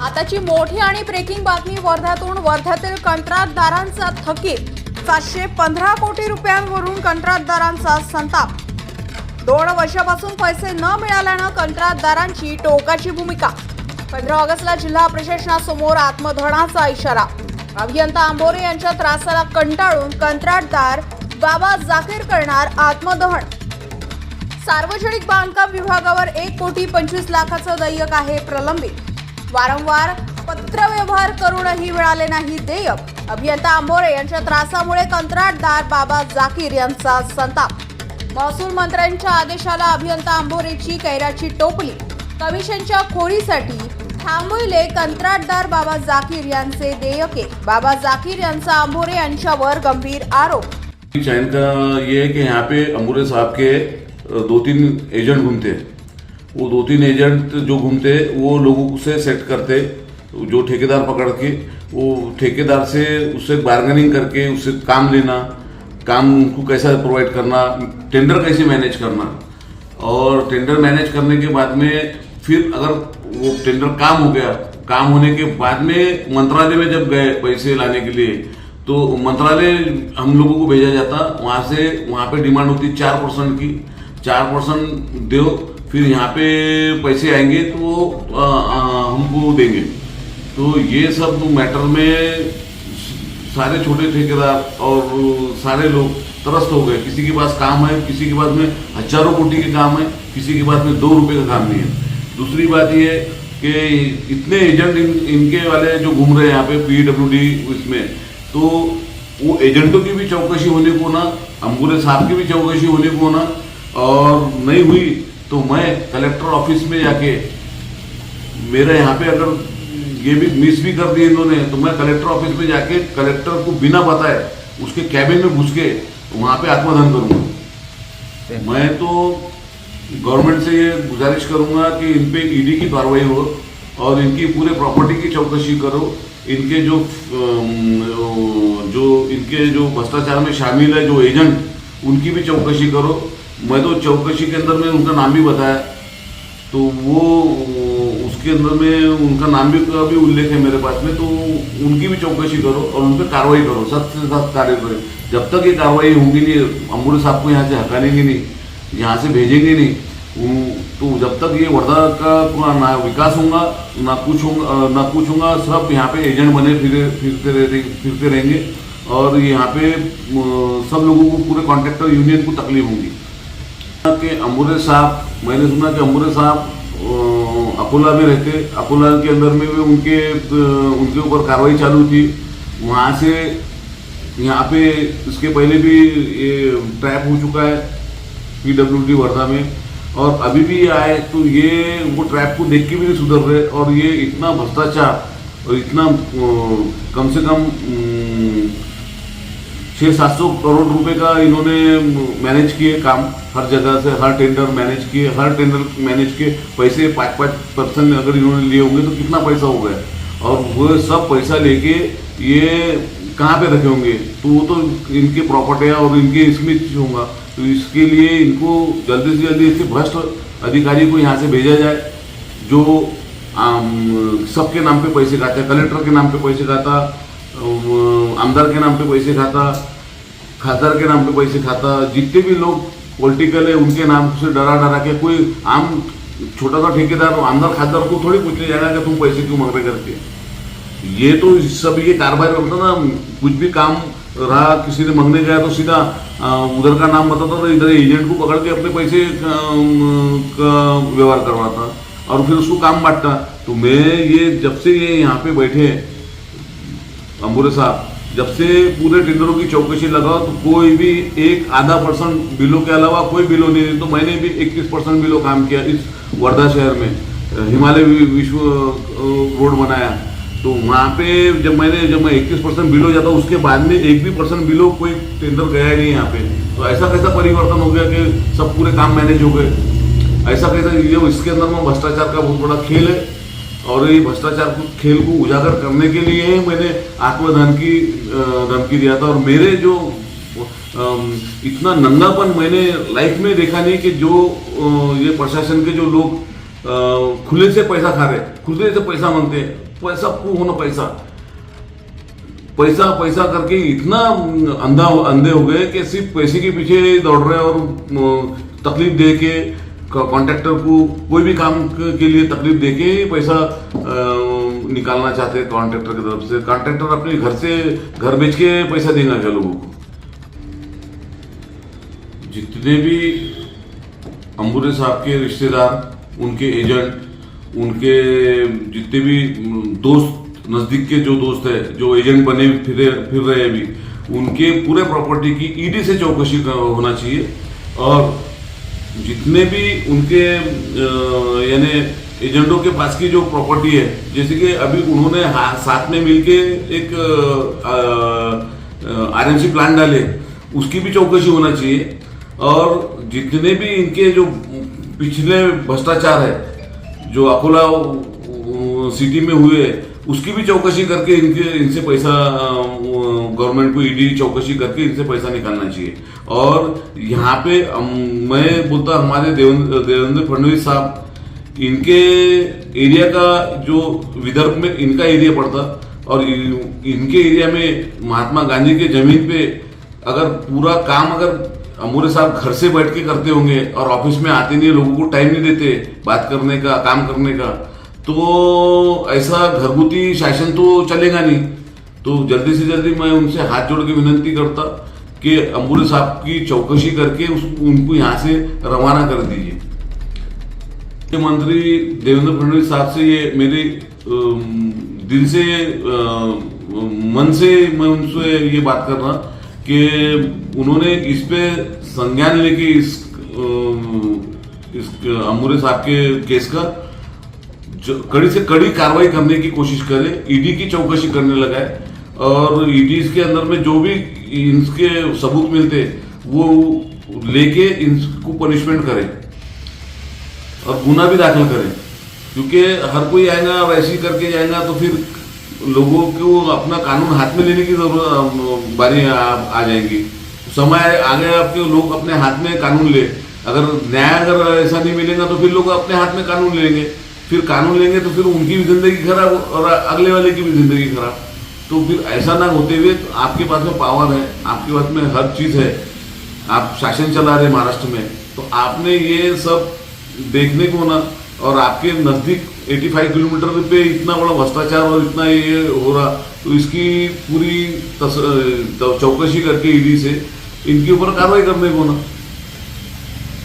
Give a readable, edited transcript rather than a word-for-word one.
आताची मोठी आणि ब्रेकिंग बातमी वर्ध्यातून. वर्ध्यातील कंत्राटदारांचा थकीत 715 कोटी रुपयांवरून कंत्राटदारांचा संताप. 2 वर्षापासून पैसे न मिळाल्यानं कंत्राटदारांची टोकाची भूमिका. 15 ऑगस्टला जिल्हा प्रशासनासमोर आत्मदहनाचा इशारा. अभियंता आंबोरे यांच्या त्रासाला कंटाळून कंत्राटदार बाबा जाकीर करणार आत्मदहन. सार्वजनिक बांधकाम विभागावर 1,25,00,000चं देयक आहे प्रलंबित. वारंवार पत्रव्यवहार करूनही मिळाले नाही देयक. अभियंता आंबोरे यांच्या त्रासामुळे कंत्राटदार बाबा जाकीर यांचा संताप. महसूल मंत्र्यांच्या आदेशाला अभियंता आंबोरेची कैराची टोपली. कमिशनच्या खोरीसाठी थांबविले कंत्राटदार बाबा जाकीर यांचे देयके. बाबा जाकीर यांचा आंबोरे यांच्यावर गंभीर आरोप. चयन का ये है कि यहाँ पे अंबुरे साहब के 2-3 एजेंट घूमते हैं. वो 2-3 एजेंट जो घूमते वो लोगों से सेट करते, जो ठेकेदार पकड़ के वो ठेकेदार से उससे बार्गेनिंग करके उससे काम लेना, काम उनको कैसा प्रोवाइड करना, टेंडर कैसे मैनेज करना, और टेंडर मैनेज करने के बाद में फिर अगर वो टेंडर काम हो गया, काम होने के बाद में मंत्रालय में जब गए पैसे लाने के लिए, तो मंत्रालय हम लोगों को भेजा जाता. वहाँ पे डिमांड होती 4% की. 4% दो, फिर यहाँ पे पैसे आएंगे तो हमको देंगे. तो ये सब मैटर में सारे छोटे ठेकेदार और सारे लोग त्रस्त हो गए. किसी के पास काम है, किसी के पास में हजारों कोटी के काम है, किसी के पास में 2 रुपए का काम नहीं है. दूसरी बात ये कि इतने एजेंट इनके वाले जो घूम रहे हैं यहाँ पे PWD इसमें, तो वो एजेंटों की भी चौकसी होने को ना, अंबुरे साहब की भी चौकसी होने को ना, और नहीं हुई तो मैं कलेक्टर ऑफिस में जाके, मेरे यहाँ पे अगर ये भी मिस भी कर दिए इन्होंने, तो मैं कलेक्टर ऑफिस में जाके कलेक्टर को बिना बताए उसके कैबिन में घुस के वहाँ पे आत्मदहन करूँगा. मैं तो गवर्नमेंट से ये गुजारिश करूँगा कि इन पे ईडी की कार्रवाई हो और इनकी पूरे प्रॉपर्टी की चौकसी करो. इनके जो भ्रष्टाचार में शामिल है जो एजेंट, उनकी भी चौकसी करो. मैं तो चौकसी के अंदर में उनका नाम भी बताया, तो वो उसके अंदर में उनका नाम भी का भी उल्लेख है मेरे पास में, तो उनकी भी चौकसी करो और उन पर कार्रवाई करो, सख्त से सख्त कार्य करें. जब तक ये कार्रवाई होंगी नहीं, अंबुरे साहब को यहाँ से हटाएंगे नहीं, यहाँ से भेजेंगे नहीं, तो जब तक ये वर्धा का पूरा ना विकास होगा ना कुछ होगा. सब यहाँ पे एजेंट बने फिरते रहेंगे और यहाँ पे सब लोगों को, पूरे कॉन्ट्रैक्टर यूनियन को तकलीफ होगी. कि अंबुरे साहब, मैंने सुना कि अंबुरे साहब अकोला में रहते, अकोला के अंदर में भी उनके ऊपर कार्रवाई चालू थी. वहाँ से यहाँ पे इसके पहले भी ये ट्रैप हो चुका है PWD वर्धा में, और अभी भी आए तो ये वो ट्रैप को देख के भी नहीं सुधर रहे. और ये इतना भ्रष्टाचार और इतना कम से कम 600-700 करोड़ रुपए का इन्होंने मैनेज किए काम. हर जगह से हर टेंडर मैनेज किए. पैसे 5% अगर इन्होंने लिए होंगे तो कितना पैसा हो गया, और वो सब पैसा लेके ये कहाँ पे रखे होंगे, तो वो तो इनके प्रॉपर्टी और इनके इसमें होगा. तो इसके लिए इनको जल्दी से जल्दी ऐसे भ्रष्ट अधिकारी को यहाँ से भेजा जाए जो सबके नाम पे पैसे खाता है. कलेक्टर के नाम पे पैसे खाता, आमदार के नाम पे पैसे खाता, खासदार के नाम पे पैसे खाता. जितने भी लोग पॉलिटिकल है उनके नाम से डरा के, कोई आम छोटा सा ठेकेदार आमदार खासदार को थोड़ी पूछने जाएगा कि तुम पैसे क्यों मांग रहे करके. ये तो सब ये कारोबार करता ना, कुछ भी काम रहा, किसी ने मांगने गया तो सीधा उधर का नाम बताता था, इधर एजेंट को पकड़ के अपने पैसे का व्यवहार करवाता और फिर उसको काम बांटता. तो मैं ये जब से ये यहाँ पे बैठे अंबुरे साहब, जब से पूरे टेंडरों की चौकसी लगाओ तो कोई भी 1-आधा% बिलों के अलावा कोई बिलो नहीं है. तो मैंने भी 21% बिलो काम किया इस वर्धा शहर में. हिमालय विश्व रोड बनाया, तो वहाँ पे जब मैं 21% बिलो जाता, उसके बाद में 1 भी % बिलो कोई टेंडर गया ही नहीं यहाँ पे. तो ऐसा कैसा परिवर्तन हो गया कि सब पूरे काम मैनेज हो गए. ऐसा कैसा, ये इसके अंदर में भ्रष्टाचार का बहुत बड़ा खेल है. और ये भ्रष्टाचार को खेल को उजागर करने के लिए मैंने आत्मदान की धमकी दिया था. और मेरे जो इतना नंगापन मैंने लाइफ में देखा नहीं कि जो ये प्रशासन के जो लोग खुले से पैसा खा रहे, खुले से पैसा मांगते हैं, पैसा खूब होना पैसा पैसा पैसा करके इतना अंधे हो गए कि सिर्फ पैसे के पीछे दौड़ रहे हैं और तकलीफ दे के कॉन्ट्रैक्टर को कोई भी काम के लिए तकलीफ दे के पैसा निकालना चाहते हैं कॉन्ट्रैक्टर की तरफ से। कॉन्ट्रैक्टर अपने घर से घर बेच के पैसा देगा क्या लोगों को? जितने भी अंबुरे साहब के रिश्तेदार, उनके एजेंट, उनके जितने भी दोस्त, नजदीक के जो दोस्त है, जो एजेंट बने फिर रहे हैं अभी, उनके पूरे प्रॉपर्टी की ईडी से चौकसी होना चाहिए। और जितने भी उनके यानी एजेंटों के पास की जो प्रॉपर्टी है, जैसे कि अभी उन्होंने साथ में मिलके एक आरएमसी प्लान डाले, उसकी भी चौकसी होना चाहिए। और जितने भी इनके जो पिछले भ्रष्टाचार है जो अकोला सिटी में हुए, उसकी भी चौकसी करके इनसे पैसा गवर्नमेंट को ईडी चौकसी करके इनसे पैसा निकालना चाहिए। और यहाँ पे मैं बोलता हमारे देवेंद्र फडणवीस साहब, इनके एरिया का जो विदर्भ में इनका एरिया पड़ता और इनके एरिया में महात्मा गांधी के जमीन पे अगर पूरा काम अगर अंबुरे साहब घर से बैठ के करते होंगे और ऑफिस में आते नहीं, लोगों को टाइम नहीं देते बात करने का, काम करने का, तो ऐसा घरगुती शासन तो चलेगा नहीं। तो जल्दी से जल्दी मैं उनसे हाथ जोड़ के विनती करता कि अंबुरे साहब की चौकसी करके उनको यहाँ से रवाना कर दीजिए। मुख्यमंत्री देवेंद्र फडणवीस साहब से ये मेरे दिल से मन से मैं उनसे ये बात कर रहा कि उन्होंने इस पे संज्ञान लेके इस अंबुरे साहब के केस का कड़ी से कड़ी कार्रवाई करने की कोशिश करे, ईडी की चौकसी करने लगाए और ईडी के अंदर में जो भी इनके सबूत मिलते वो लेके इनको पनिशमेंट करे और गुना भी दाखिल करे। क्योंकि हर कोई आएगा वैसे ही करके जाएगा तो फिर लोगों को अपना कानून हाथ में लेने की जरूरत बारी आ जाएगी। समय आ गया आपके लोग अपने हाथ में कानून ले, अगर न्याय अगर ऐसा नहीं मिलेगा तो फिर लोग अपने हाथ में कानून लेंगे, फिर कानून लेंगे तो फिर उनकी भी जिंदगी खराब और अगले वाले की भी जिंदगी खराब। तो फिर ऐसा ना होते हुए तो आपके पास में पावर है, आपके पास में हर चीज है, आप शासन चला रहे महाराष्ट्र में, तो आपने ये सब देखने को ना, और आपके नजदीक 85 किलोमीटर पे इतना बड़ा भ्रष्टाचार और इतना ये हो रहा, तो इसकी पूरी चौकसी करके ईडी से इनके ऊपर कार्रवाई करने को ना।